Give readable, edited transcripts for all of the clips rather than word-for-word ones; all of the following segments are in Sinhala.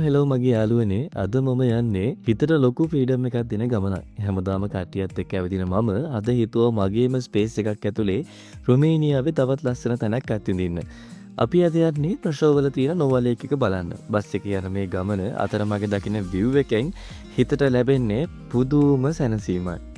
හෙලෝ මගේ යාළුවනේ අද මම යන්නේ හිතට ලොකු ෆ්‍රීඩම් එකක් දෙන ගමනක්. හැමදාම කට්ටියත් එක්ක ඇවිදින මම අද හිතුවා මගේම ස්පේස් එකක් ඇතුලේ රුමේනියාවේ තවත් ලස්සන තැනක් අත්විඳින්න. අපි අද යන්නේ ප්‍රශෝවල තියෙන නොවලේක් එක බලන්න. බස් එකේ යන මේ ගමන අතරමඟ දකින්න view එකෙන් හිතට ලැබෙන්නේ පුදුම සැනසීමක්.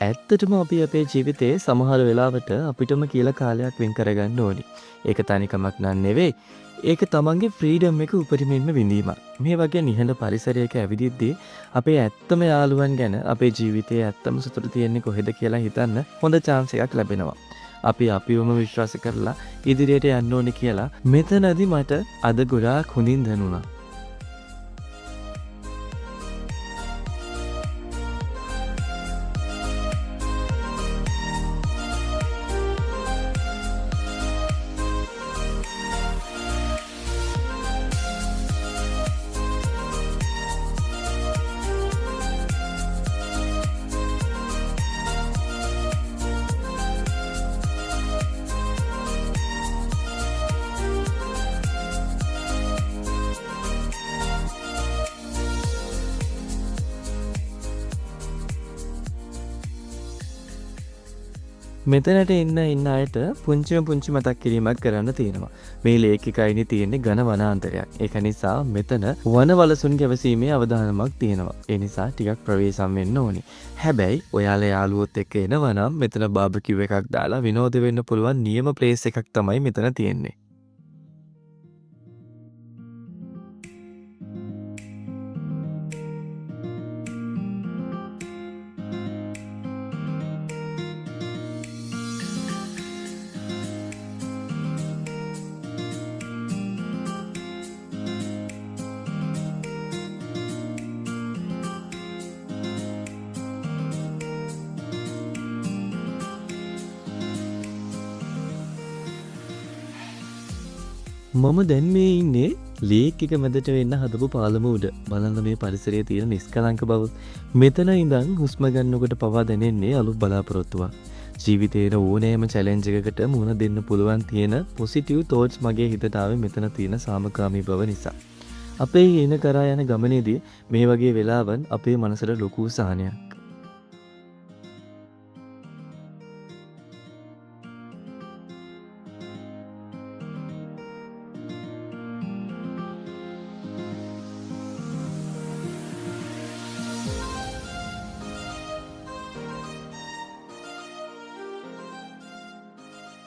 ඇත්තටම අපි අපේ ජීවිතේ සමහර වෙලාවට අපිටම කියලා කාලයක් වෙන් කරගන්න ඕනි. ඒක තනිකමක් නන් නෙවෙයි. ඒක තමන්ගේ ෆ්‍රීඩම් එක උපරිමයෙන්ම විඳීමක්. මේ වගේ නිහඬ පරිසරයක ඇවිදිද්දී අපේ ඇත්තම යාළුවන් ගැන අපේ ජීවිතයේ ඇත්තම සතුට තියෙන්නේ කොහෙද කියලා හිතන්න හොඳ chance එකක් ලැබෙනවා. අපි අපිවම විශ්වාස කරලා ඉදිරියට යන්න ඕනේ කියලා මෙතනදී මට අද ගොඩාක් හොඳින් දැනුණා. මෙතනට ඉන්න අයට පුංචිම පුංචි මතක් කිරීමක් කරන්න තියෙනවා. මේ ලේක් එක අයිනේ තියෙන්නේ ඝන වනාන්තරයක්. ඒක නිසා මෙතන වනවලසුන් ගැවසීමේ අවධානමක් තියෙනවා. ඒ නිසා ටිකක් ප්‍රවේශම් වෙන්න ඕනි. හැබැයි ඔයාලා යාළුවොත් එක්ක එනවා නම් මෙතන බාබකියු එකක් දාලා විනෝද වෙන්න පුළුවන් නියම ප්ලේස් එකක් තමයි මෙතන තියෙන්නේ. මම දැන් මේ ඉන්නේ ලේක් එක මැදට වෙන්න හදපු පාලම උඩ. බලන්න මේ පරිසරයේ තියෙන නිස්කලංක බව. මෙතන ඉඳන් හුස්ම ගන්නකොට පවා දැනෙන්නේ අලුත් බලාපොරොත්තුවක්. ජීවිතේට ඕනෑම චැලෙන්ජ් එකකට මුහුණ දෙන්න පුළුවන් තියෙන පොසිටිව් තෝට්ස් මගේ හිතට ආවේ මෙතන තියෙන සාමකාමී බව නිසා. අපේ එන කරා යන ගමනේදී මේ වගේ වෙලාවන් අපේ මනසට ලොකු සහනයක්.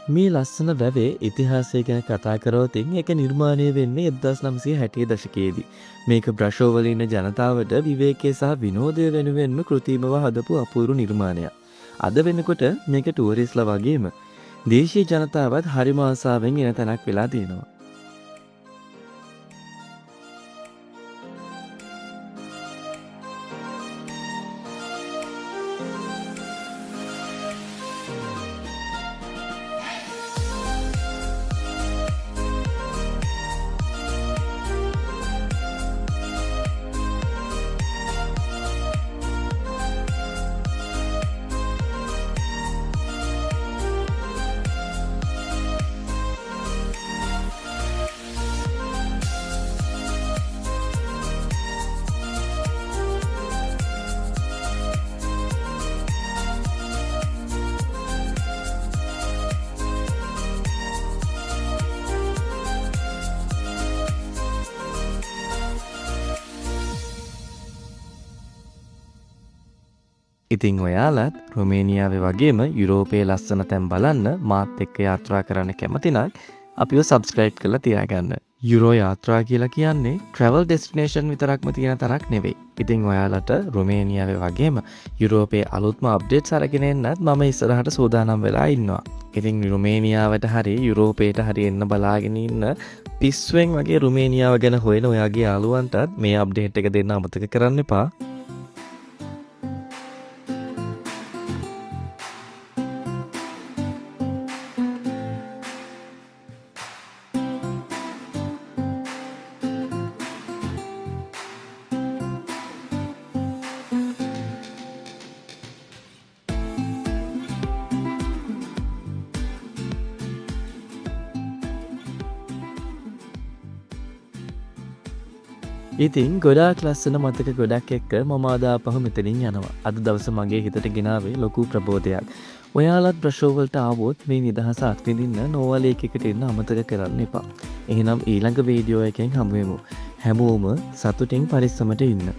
මේ ලස්සන වැවේ ඉතිහාසය ගැන කතා කරොතින් එක නිර්මාණය වෙන්නේ 1960 දශකයේදී. මේක බ්‍රෂෝවල ඉන්න ජනතාවට විවේකයේ සහ විනෝදය වෙනුවෙන්ම කෘතිමව හදපු අපූර්ව නිර්මාණයක්. අද වෙනකොට මේක ටූරිස්ට්ලා වගේම දේශීය ජනතාවත් හරිම ආසාවෙන් එන තැනක් වෙලා තියෙනවා. ඉතින් ඔයාලත් රුමේනියාවේ වගේම යුරෝපයේ ලස්සන තැන් බලන්න මාත් එක්ක යාත්‍රා කරන්න කැමති නම් අපිව සබ්ස්ක්‍රයිබ් කරලා තියාගන්න. යුරෝ යාත්‍රා කියලා කියන්නේ ට්‍රැවල් ඩෙස්ටිනේෂන් විතරක්ම තියෙන තරක් නෙවෙයි. ඉතින් ඔයාලට රුමේනියාවේ වගේම යුරෝපයේ අලුත්ම අප්ඩේට්ස් අරගෙන එන්නත් මම ඉස්සරහට සූදානම් වෙලා ඉන්නවා. ඉතින් රුමේනියාවට හරි යුරෝපයට හරි එන්න බලාගෙන ඉන්න පිස්සුවෙන් වගේ රුමේනියාව ගැන හොයන ඔයාගේ යාළුවන්ටත් මේ අප්ඩේට් එක දෙන්න අමතක කරන්න එපා. ඉතින් ගොඩාක් ලස්සන මතක ගොඩක් එක්ක මම අද ආපහු මෙතනින් යනවා. අද දවස මගේ හිතට ගෙනාවේ ලොකු ප්‍රබෝධයක්. ඔයාලත් ප්‍රශෝවලට ආවොත් මේ නිදහස අත්විඳින්න නෝවල එකකට එන්න අමතක කරන්න එපා. එහෙනම් ඊළඟ වීඩියෝ එකෙන් හමු වෙමු. හැමෝම සතුටින් පරිස්සමට ඉන්න.